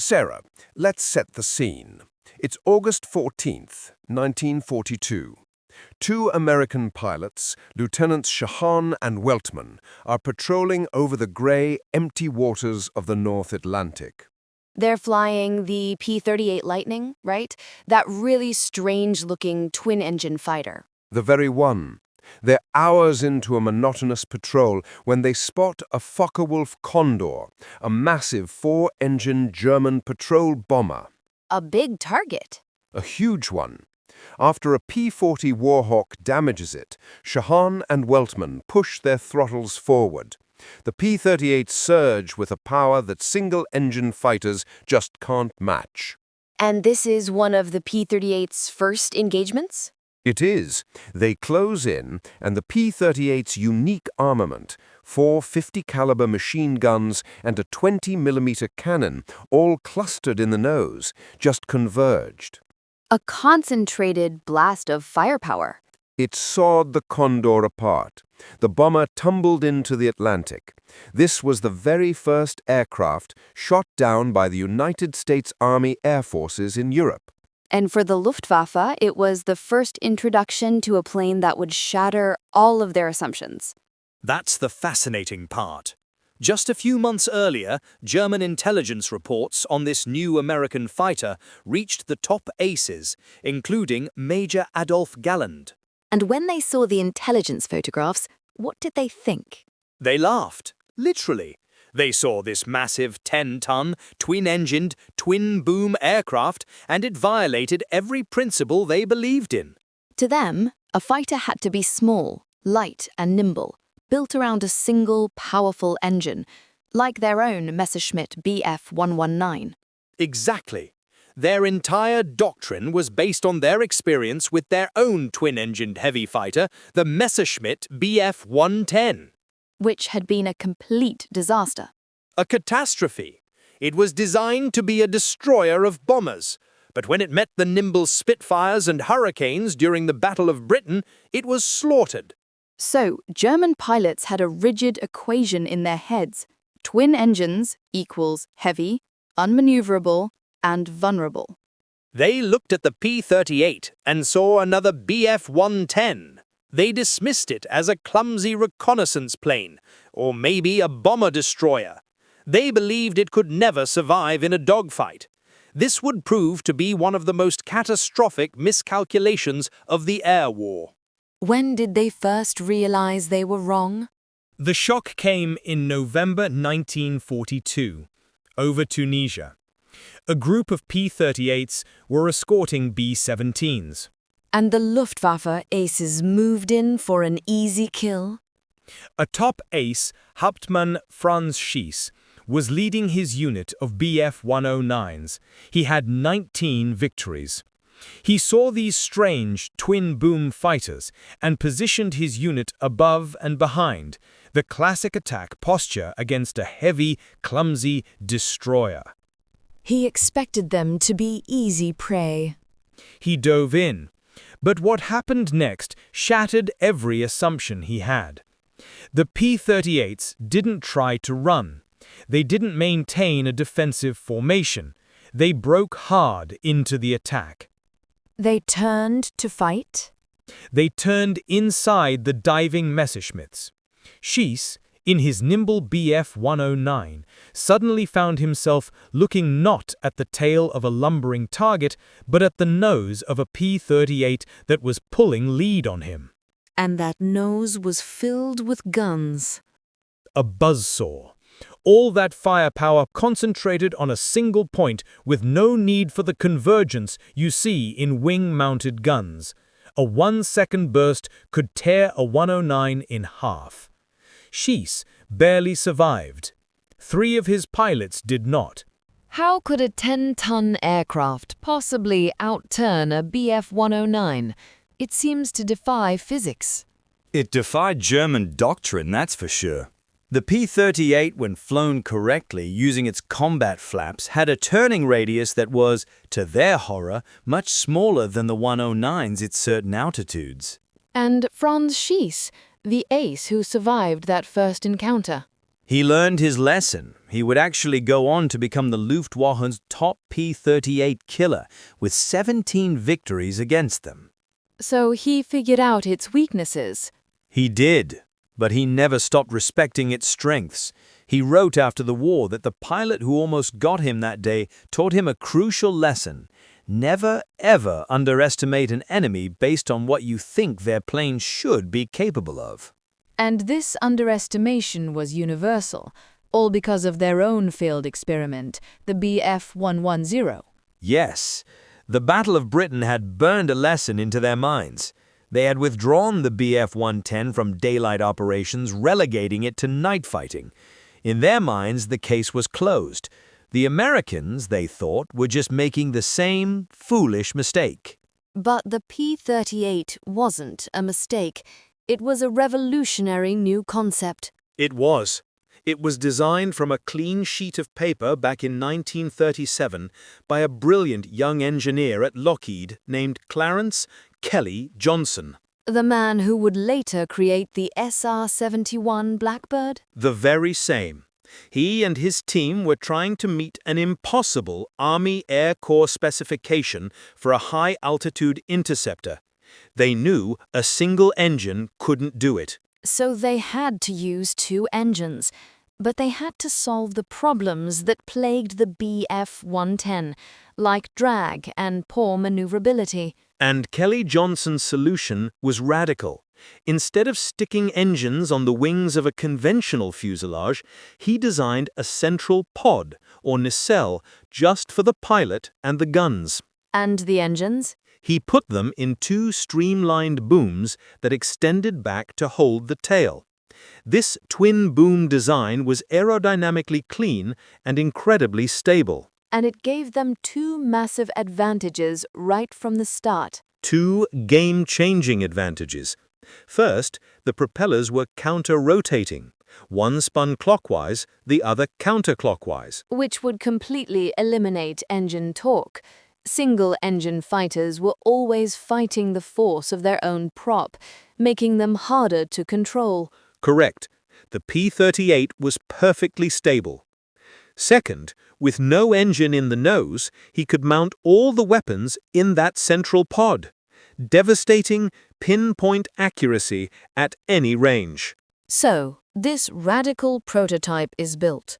Sarah, let's set the scene. It's August 14th, 1942. Two American pilots, Lieutenants Shahan and Weltman, are patrolling over the gray, empty waters of the North Atlantic. They're flying the P-38 Lightning, right? That really strange-looking twin-engine fighter. The very one. They're hours into a monotonous patrol when they spot a Focke-Wulf Condor, a massive four-engine German patrol bomber. A big target. A huge one. After a P-40 Warhawk damages it, Shahan and Weltman push their throttles forward. The P-38 surge with a power that single-engine fighters just can't match. And this is one of the P-38's first engagements? It is. They close in, and the P-38's unique armament, four 50-caliber machine guns and a 20mm cannon, all clustered in the nose, just converged. A concentrated blast of firepower. It sawed the Condor apart. The bomber tumbled into the Atlantic. This was the very first aircraft shot down by the United States Army Air Forces in Europe. And for the Luftwaffe, it was the first introduction to a plane that would shatter all of their assumptions. That's the fascinating part. Just a few months earlier, German intelligence reports on this new American fighter reached the top aces, including Major Adolf Galland. And when they saw the intelligence photographs, what did they think? They laughed, literally. They saw this massive 10-ton, twin-engined, twin-boom aircraft, and it violated every principle they believed in. To them, a fighter had to be small, light and nimble, built around a single, powerful engine, like their own Messerschmitt Bf 119. Exactly. Their entire doctrine was based on their experience with their own twin-engined heavy fighter, the Messerschmitt Bf 110. Which had been a complete disaster. A catastrophe. It was designed to be a destroyer of bombers, but when it met the nimble Spitfires and Hurricanes during the Battle of Britain, it was slaughtered. So, German pilots had a rigid equation in their heads. Twin engines equals heavy, unmaneuverable, and vulnerable. They looked at the P-38 and saw another Bf 110. They dismissed it as a clumsy reconnaissance plane, or maybe a bomber-destroyer. They believed it could never survive in a dogfight. This would prove to be one of the most catastrophic miscalculations of the air war. When did they first realize they were wrong? The shock came in November 1942, over Tunisia. A group of P-38s were escorting B-17s. And the Luftwaffe aces moved in for an easy kill? A top ace, Hauptmann Franz Schiess, was leading his unit of Bf 109s. He had 19 victories. He saw these strange twin-boom fighters and positioned his unit above and behind, the classic attack posture against a heavy, clumsy destroyer. He expected them to be easy prey. He dove in. But what happened next shattered every assumption he had. The P-38s didn't try to run. They didn't maintain a defensive formation. They broke hard into the attack. They turned to fight? They turned inside the diving Messerschmitts. Schiess, in his nimble Bf 109, suddenly found himself looking not at the tail of a lumbering target, but at the nose of a P-38 that was pulling lead on him. And that nose was filled with guns. A buzzsaw. All that firepower concentrated on a single point with no need for the convergence you see in wing-mounted guns. A 1-second burst could tear a 109 in half. Schiess barely survived. 3 of his pilots did not. How could a 10-ton aircraft possibly outturn a Bf 109? It seems to defy physics. It defied German doctrine, that's for sure. The P-38, when flown correctly using its combat flaps, had a turning radius that was, to their horror, much smaller than the 109s at certain altitudes. And Franz Schiess, the ace who survived that first encounter. He learned his lesson. He would actually go on to become the Luftwaffe's top P-38 killer, with 17 victories against them. So he figured out its weaknesses. He did, but he never stopped respecting its strengths. He wrote after the war that the pilot who almost got him that day taught him a crucial lesson. Never, ever underestimate an enemy based on what you think their plane should be capable of. And this underestimation was universal, all because of their own failed experiment, the BF-110. Yes, the Battle of Britain had burned a lesson into their minds. They had withdrawn the BF-110 from daylight operations, relegating it to night fighting. In their minds, the case was closed. The Americans, they thought, were just making the same foolish mistake. But the P-38 wasn't a mistake. It was a revolutionary new concept. It was. It was designed from a clean sheet of paper back in 1937 by a brilliant young engineer at Lockheed named Clarence Kelly Johnson. The man who would later create the SR-71 Blackbird? The very same. He and his team were trying to meet an impossible Army Air Corps specification for a high-altitude interceptor. They knew a single engine couldn't do it. So they had to use two engines, but they had to solve the problems that plagued the BF-110, like drag and poor maneuverability. And Kelly Johnson's solution was radical. Instead of sticking engines on the wings of a conventional fuselage, he designed a central pod, or nacelle, just for the pilot and the guns. And the engines? He put them in two streamlined booms that extended back to hold the tail. This twin-boom design was aerodynamically clean and incredibly stable. And it gave them two massive advantages right from the start. Two game-changing advantages. First, the propellers were counter-rotating. One spun clockwise, the other counterclockwise. Which would completely eliminate engine torque. Single-engine fighters were always fighting the force of their own prop, making them harder to control. Correct. The P-38 was perfectly stable. Second, with no engine in the nose, he could mount all the weapons in that central pod. Devastating, pinpoint accuracy at any range. So, this radical prototype is built.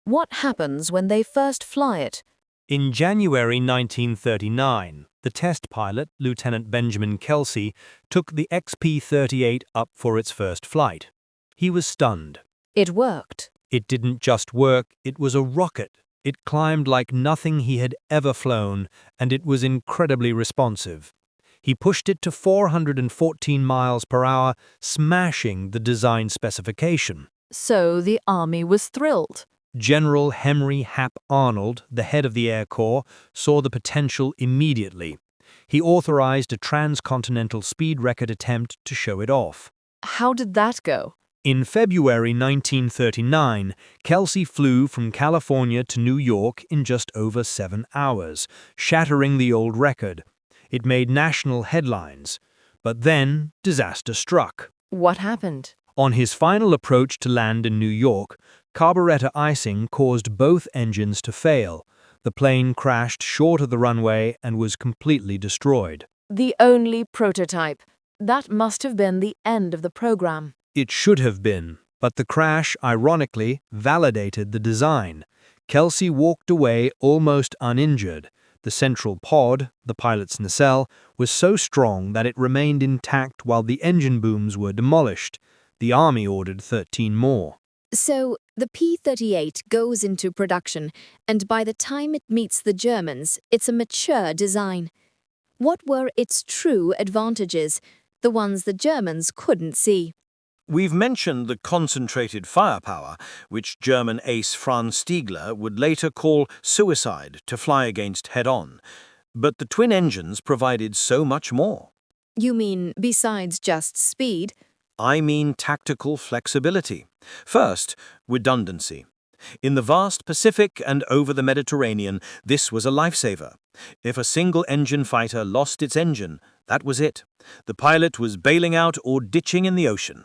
What happens when they first fly it? In January 1939, the test pilot, Lieutenant Benjamin Kelsey, took the XP-38 up for its first flight. He was stunned. It worked. It didn't just work, it was a rocket. It climbed like nothing he had ever flown, and it was incredibly responsive. He pushed it to 414 miles per hour, smashing the design specification. So the Army was thrilled. General Henry Hap Arnold, the head of the Air Corps, saw the potential immediately. He authorized a transcontinental speed record attempt to show it off. How did that go? In February 1939, Kelsey flew from California to New York in just over 7 hours, shattering the old record. It made national headlines. But then, disaster struck. What happened? On his final approach to land in New York, carburetor icing caused both engines to fail. The plane crashed short of the runway and was completely destroyed. The only prototype. That must have been the end of the program. It should have been, but the crash, ironically, validated the design. Kelsey walked away almost uninjured. The central pod, the pilot's nacelle, was so strong that it remained intact while the engine booms were demolished. The Army ordered 13 more. So, the P-38 goes into production, and by the time it meets the Germans, it's a mature design. What were its true advantages, the ones the Germans couldn't see? We've mentioned the concentrated firepower, which German ace Franz Stiegler would later call suicide to fly against head-on. But the twin engines provided so much more. You mean besides just speed? I mean tactical flexibility. First, redundancy. In the vast Pacific and over the Mediterranean, this was a lifesaver. If a single-engine fighter lost its engine, that was it. The pilot was bailing out or ditching in the ocean.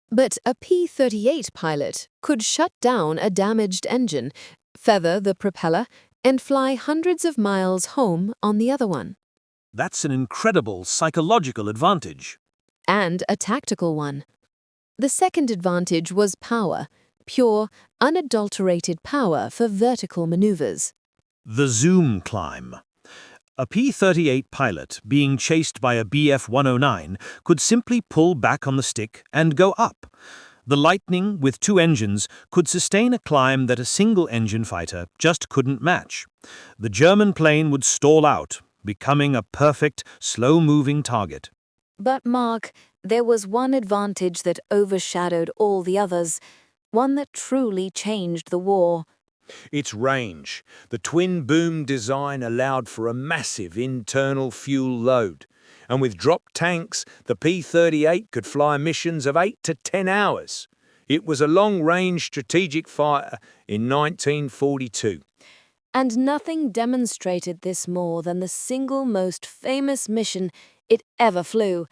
But a P-38 pilot could shut down a damaged engine, feather the propeller, and fly hundreds of miles home on the other one. That's an incredible psychological advantage. And a tactical one. The second advantage was power, pure, unadulterated power for vertical maneuvers. The zoom climb. A P-38 pilot being chased by a Bf-109 could simply pull back on the stick and go up. The Lightning, with two engines, could sustain a climb that a single-engine fighter just couldn't match. The German plane would stall out, becoming a perfect, slow-moving target. But Mark, there was one advantage that overshadowed all the others, one that truly changed the war. Its range. The twin-boom design allowed for a massive internal fuel load. And with drop tanks, the P-38 could fly missions of 8 to 10 hours. It was a long-range strategic fighter in 1942. And nothing demonstrated this more than the single most famous mission it ever flew,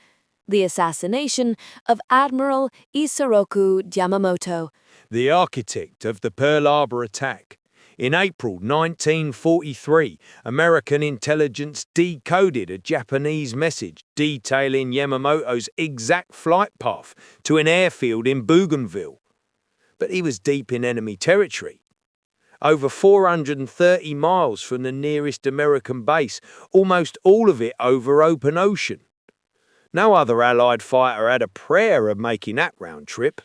the assassination of Admiral Isoroku Yamamoto, the architect of the Pearl Harbor attack. In April 1943, American intelligence decoded a Japanese message detailing Yamamoto's exact flight path to an airfield in Bougainville. But he was deep in enemy territory. Over 430 miles from the nearest American base, almost all of it over open ocean. No other Allied fighter had a prayer of making that round trip.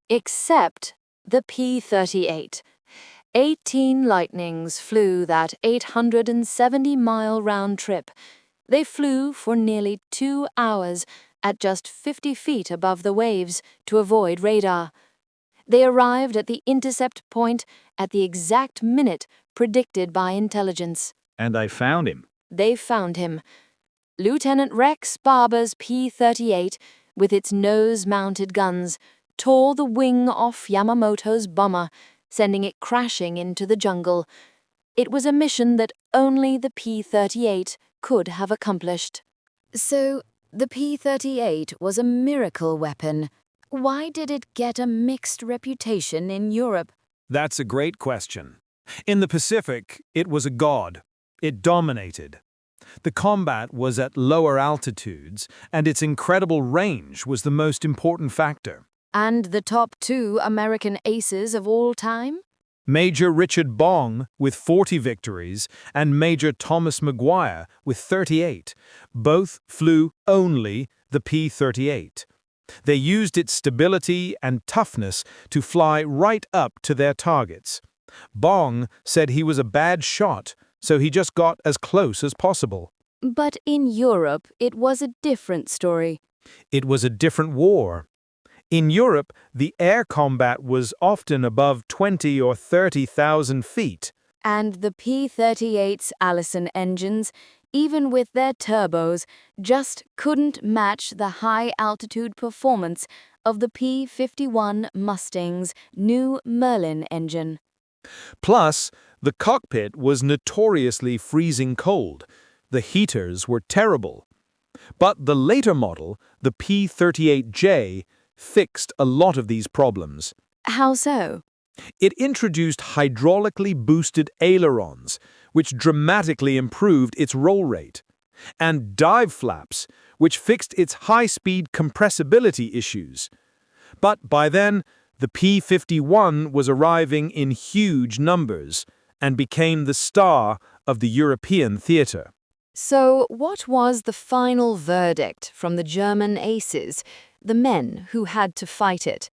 except the P-38. 18 Lightnings flew that 870-mile round trip. They flew for nearly 2 hours at just 50 feet above the waves to avoid radar. They arrived at the intercept point at the exact minute predicted by intelligence. And I found him. They found him. Lieutenant Rex Barber's P-38, with its nose-mounted guns, tore the wing off Yamamoto's bomber, sending it crashing into the jungle. It was a mission that only the P-38 could have accomplished. So, the P-38 was a miracle weapon. Why did it get a mixed reputation in Europe? That's a great question. In the Pacific, it was a god. It dominated. The combat was at lower altitudes, and its incredible range was the most important factor. And the top 2 American aces of all time? Major Richard Bong, with 40 victories, and Major Thomas McGuire, with 38, both flew only the P-38. They used its stability and toughness to fly right up to their targets. Bong said he was a bad shot, so he just got as close as possible. But in Europe, it was a different story. It was a different war. In Europe, the air combat was often above 20 or 30,000 feet. And the P-38's Allison engines, even with their turbos, just couldn't match the high-altitude performance of the P-51 Mustang's new Merlin engine. Plus, the cockpit was notoriously freezing cold. The heaters were terrible. But the later model, the P-38J, fixed a lot of these problems. How so? It introduced hydraulically boosted ailerons, which dramatically improved its roll rate, and dive flaps, which fixed its high-speed compressibility issues. But by then, the P-51 was arriving in huge numbers and became the star of the European theater. So what was the final verdict from the German aces, the men who had to fight it?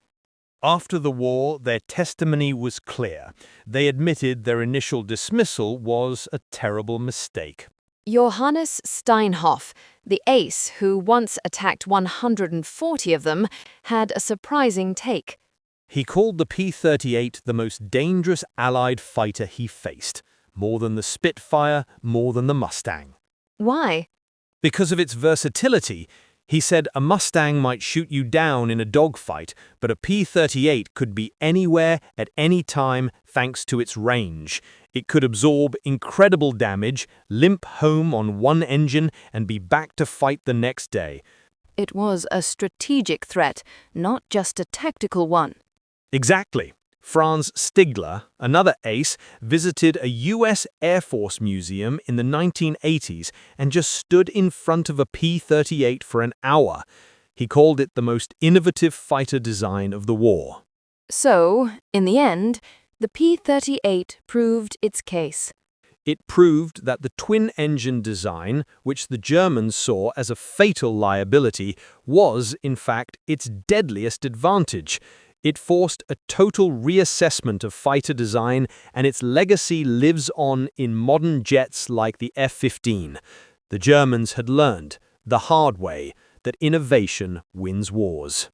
After the war, their testimony was clear. They admitted their initial dismissal was a terrible mistake. Johannes Steinhoff, the ace who once attacked 140 of them, had a surprising take. He called the P-38 the most dangerous Allied fighter he faced, more than the Spitfire, more than the Mustang. Why? Because of its versatility. He said a Mustang might shoot you down in a dogfight, but a P-38 could be anywhere at any time thanks to its range. It could absorb incredible damage, limp home on one engine, and be back to fight the next day. It was a strategic threat, not just a tactical one. Exactly. Franz Stigler, another ace, visited a U.S. Air Force museum in the 1980s and just stood in front of a P-38 for an hour. He called it the most innovative fighter design of the war. So, in the end, the P-38 proved its case. It proved that the twin-engine design, which the Germans saw as a fatal liability, was, in fact, its deadliest advantage. It forced a total reassessment of fighter design, and its legacy lives on in modern jets like the F-15. The Germans had learned, the hard way, that innovation wins wars.